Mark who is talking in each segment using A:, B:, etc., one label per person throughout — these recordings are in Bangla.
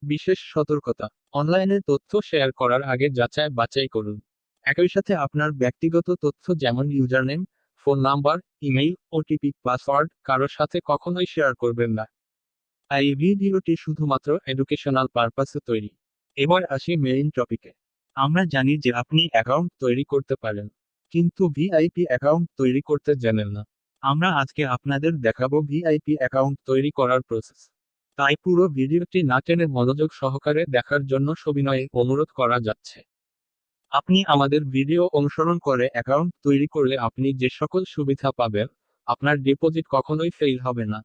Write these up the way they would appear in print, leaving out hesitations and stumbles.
A: বিশেষ সতর্কতা, অনলাইনে তথ্য শেয়ার করার আগে যাচাই বাছাই করুন। একই সাথে আপনার ব্যক্তিগত তথ্য যেমন username, phone number, email, OTP, password কারোর সাথে কখনোই শেয়ার করবেন না। এই ভিডিওটি শুধুমাত্র এডুকেশনাল পারপাসে তৈরি। এবার আসি মেইন টপিকে। আমরা জানি যে আপনি অ্যাকাউন্ট তৈরি করতে পারেন, কিন্তু ভিআইপি অ্যাকাউন্ট তৈরি করতে জানেন না। আমরা আজকে আপনাদের দেখাবো ভিআইপি অ্যাকাউন্ট তৈরি করার প্রসেস। তাই পুরো ভিডিওটি না টেনে মনোযোগ সহকারে দেখার জন্য সবিনয়ে অনুরোধ করা যাচ্ছে। আপনি আমাদের ভিডিও অনুসরণ করে অ্যাকাউন্ট তৈরি করলে আপনি যে সকল সুবিধা পাবেন, আপনার ডিপোজিট কখনোই ফেল হবে না।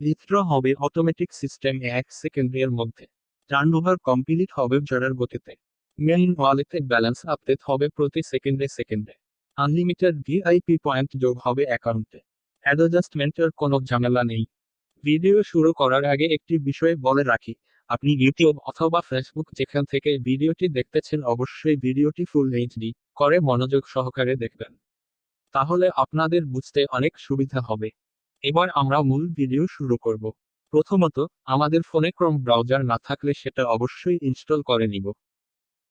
A: উইথড্র হবে অটোমেটিক সিস্টেমে 1 সেকেন্ডের মধ্যে। টার্নওভার কমপ্লিট হবে জোড়ার গতিতে। মেইন ওয়ালেটে ব্যালেন্স আপডেট হবে প্রতি সেকেন্ডে সেকেন্ডে। আনলিমিটেড ভিআইপি পয়েন্ট যোগ হবে অ্যাকাউন্টে। অ্যাডজাস্টমেন্টের কোনো ঝামেলা নেই। ভিডিও শুরু করার আগে একটি বিষয় বলে রাখি, আপনি ইউটিউব অথবা ফেসবুক যেখান থেকে ভিডিওটি দেখতেছেন অবশ্যই ভিডিওটি ফুল এইচডি করে মনোযোগ সহকারে দেখবেন। তাহলে আপনাদের বুঝতে অনেক সুবিধা হবে। এবার আমরা মূল ভিডিও শুরু করব। প্রথমত, আমাদের ফোনে ক্রোম ব্রাউজার না থাকলে সেটা অবশ্যই ইনস্টল করে নিব।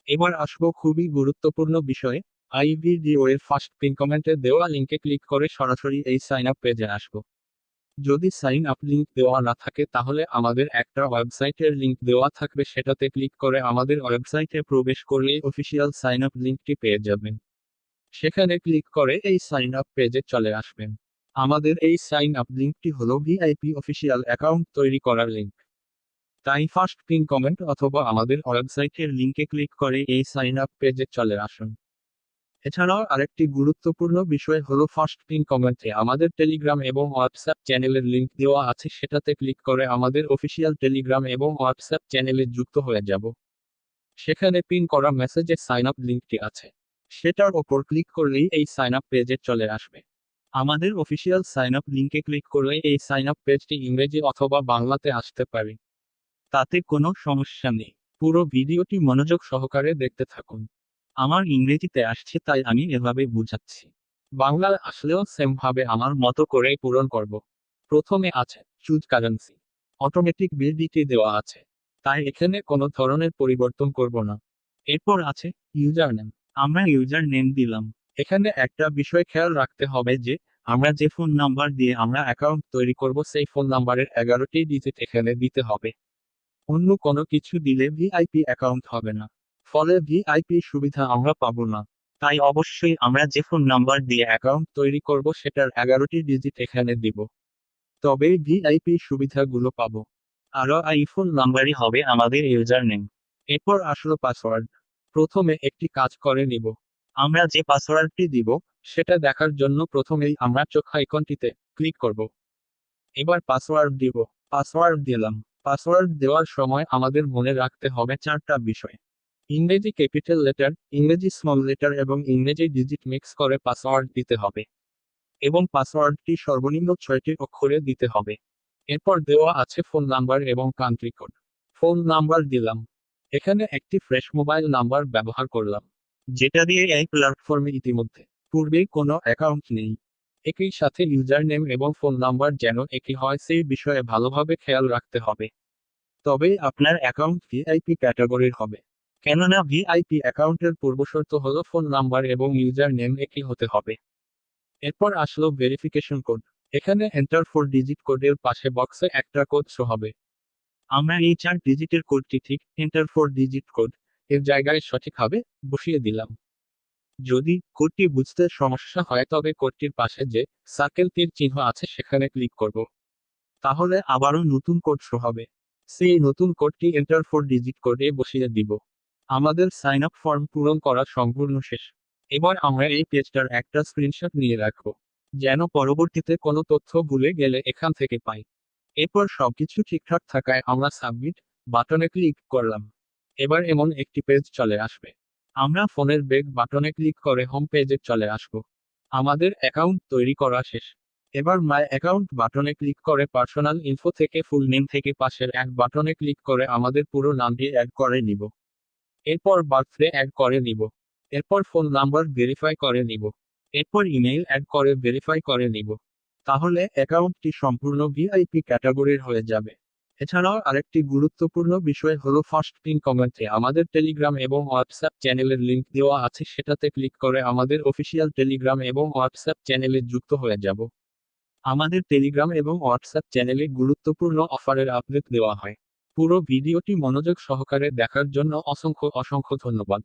A: এবার আসবো খুবই গুরুত্বপূর্ণ বিষয়ে। এই ভিডিও এর ফার্স্ট পিন কমেন্টে দেওয়া লিঙ্কে ক্লিক করে সরাসরি এই সাইন আপ পেজে আসবো। যদি সাইন আপ লিঙ্ক দেওয়া না থাকে তাহলে আমাদের একটা ওয়েবসাইটের লিঙ্ক দেওয়া থাকবে, সেটাতে ক্লিক করে আমাদের ওয়েবসাইটে প্রবেশ করলেই অফিসিয়াল সাইন আপ লিঙ্কটি পেয়ে যাবেন। সেখানে ক্লিক করে এই সাইন আপ পেজে চলে আসবেন। আমাদের এই সাইন আপ লিঙ্কটি হলো ভিআইপি অফিসিয়াল অ্যাকাউন্ট তৈরি করার লিঙ্ক। তাই ফার্স্ট পিন কমেন্ট অথবা আমাদের ওয়েবসাইটের লিঙ্কে ক্লিক করে এই সাইন আপ পেজে চলে আসুন। এছাড়াও আরেকটি গুরুত্বপূর্ণ বিষয় হলো ফার্স্ট পিন কমেন্টে আমাদের টেলিগ্রাম এবং হোয়াটসঅ্যাপ চ্যানেলের লিঙ্ক দেওয়া আছে, সেটাতে ক্লিক করে আমাদের অফিসিয়াল টেলিগ্রাম এবং হোয়াটসঅ্যাপ চ্যানেলে যুক্ত হয়ে যাব। সেখানে পিন করা মেসেজে সাইন আপ লিঙ্কটি আছে, সেটার ওপর ক্লিক করলেই এই সাইন আপ পেজে চলে আসবে। আমাদের অফিসিয়াল সাইন আপ লিঙ্কে ক্লিক করলে এই সাইন আপ পেজটি ইংরেজি অথবা বাংলাতে আসতে পারে। তাতে কোনো সমস্যা নেই। পুরো ভিডিওটি মনোযোগ সহকারে দেখতে থাকুন। আমার ইংরেজিতে আসছে তাই আমি এভাবে বুঝাচ্ছি। বাংলায় আসলেও সেম ভাবে আমার মতো করেই পূরণ করব। প্রথমে আছে চুজ কারেন্সি। অটোমেটিক বিলডিটি দেওয়া আছে, তাই এখানে কোনো ধরনের পরিবর্তন করব না। এরপর আছে ইউজার নেম। আমরা ইউজার নেম দিলাম। এখানে একটা বিষয় খেয়াল রাখতে হবে যে আমরা যে ফোন নাম্বার দিয়ে আমরা অ্যাকাউন্ট তৈরি করব সেই ফোন নাম্বারের 11টি ডিজিট এখানে দিতে হবে। অন্য কোনো কিছু দিলে ভিআইপি অ্যাকাউন্ট হবে না, ফলে ভিআইপি সুবিধা আমরা পাবো না। তাই অবশ্যই আমরা যে ফোন নাম্বার দিয়ে অ্যাকাউন্ট তৈরি করব সেটার 11টি ডিজিট এখানে দিব, তবেই ভিআইপি সুবিধাগুলো পাবো। আরও এই ফোন নাম্বারই হবে আমাদের ইউজার নেম। এরপর আসলো পাসওয়ার্ড। প্রথমে একটি কাজ করে নিব। আমরা যে পাসওয়ার্ডটি দিব সেটা দেখার জন্য প্রথমেই আমরা চোখ আইকনটিতে ক্লিক করব। এবার পাসওয়ার্ড দিব। পাসওয়ার্ড দিলাম। পাসওয়ার্ড দেওয়ার সময় আমাদের মনে রাখতে হবে 4টা বিষয়। ইংরেজি ক্যাপিটাল লেটার, ইংরেজি স্মল লেটার এবং ইংরেজি ডিজিট মিক্স করে পাসওয়ার্ড দিতে হবে। এবং পাসওয়ার্ডটি সর্বনিম্ন 6টি অক্ষরে দিতে হবে। এরপর দেওয়া আছে ফোন নাম্বার এবং কান্ট্রি কোড। ফোন নাম্বার দিলাম। এখানে একটি ফ্রেশ মোবাইল নাম্বার ব্যবহার করলাম, যেটা দিয়ে এই প্ল্যাটফর্মে ইতিমধ্যে পূর্বে কোনো অ্যাকাউন্ট নেই। একই সাথে ইউজার নেম এবং ফোন নাম্বার যেন একই হয় সেই বিষয়ে ভালোভাবে খেয়াল রাখতে হবে। তবেই আপনার অ্যাকাউন্ট ভিআইপি ক্যাটাগরির হবে। কেননা ভিআইপি অ্যাকাউন্টের পূর্বশর্ত হলো ফোন নাম্বার এবং ইউজার নেম একই হতে হবে। এরপর আসলো ভেরিফিকেশন কোড। এখানে এন্টার 4 ডিজিট কোডের পাশে বক্সে একটা কোড শো হবে। আমরা এই 4 ডিজিটের কোডটি ঠিক এন্টার 4 ডিজিট কোড এর জায়গায় সঠিকভাবে বসিয়ে দিলাম। যদি কোডটি বুঝতে সমস্যা হয় তবে কোডটির পাশে যে সার্কেল তীর চিহ্ন আছে সেখানে ক্লিক করব। তাহলে আবারও নতুন কোড শো হবে। সেই নতুন কোডটি এন্টার 4 ডিজিট কোডে বসিয়ে দিব। আমাদের সাইন আপ ফর্ম পূরণ করা সম্পূর্ণ শেষ। এবার আমরা এই পেজটার একটা স্ক্রিনশট নিয়ে রাখব, যেন পরবর্তীতে কোনো তথ্য ভুলে গেলে এখান থেকে পাই। এরপর সবকিছু ঠিকঠাক থাকায় আমরা সাবমিট বাটনে ক্লিক করলাম। এবার এমন একটি পেজ চলে আসবে। আমরা ফোনের ব্যাক বাটনে ক্লিক করে হোম পেজে চলে আসব। আমাদের অ্যাকাউন্ট তৈরি করা শেষ। এবার মাই অ্যাকাউন্ট বাটনে ক্লিক করে পার্সোনাল ইনফো থেকে ফুল নেম থেকে পাশের এক বাটনে ক্লিক করে আমাদের পুরো নামটি অ্যাড করে নিব। এরপর বার্থডে অ্যাড করে নিব। এরপর ফোন নাম্বার ভেরিফাই করে নিব। এরপর ইমেইল অ্যাড করে ভেরিফাই করে নিব। তাহলে অ্যাকাউন্টটি সম্পূর্ণ ভিআইপি ক্যাটাগরির হয়ে যাবে। এছাড়াও আরেকটি গুরুত্বপূর্ণ বিষয় হলো ফার্স্ট পিন কমেন্টে আমাদের টেলিগ্রাম এবং হোয়াটসঅ্যাপ চ্যানেলের লিংক দেওয়া আছে, সেটাতে ক্লিক করে আমাদের অফিসিয়াল টেলিগ্রাম এবং হোয়াটসঅ্যাপ চ্যানেলে যুক্ত হয়ে যাব। আমাদের টেলিগ্রাম এবং হোয়াটসঅ্যাপ চ্যানেলে গুরুত্বপূর্ণ অফারের আপডেট দেওয়া হয়। পুরো ভিডিওটি মনোযোগ সহকারে দেখার জন্য অসংখ্য অসংখ্য ধন্যবাদ।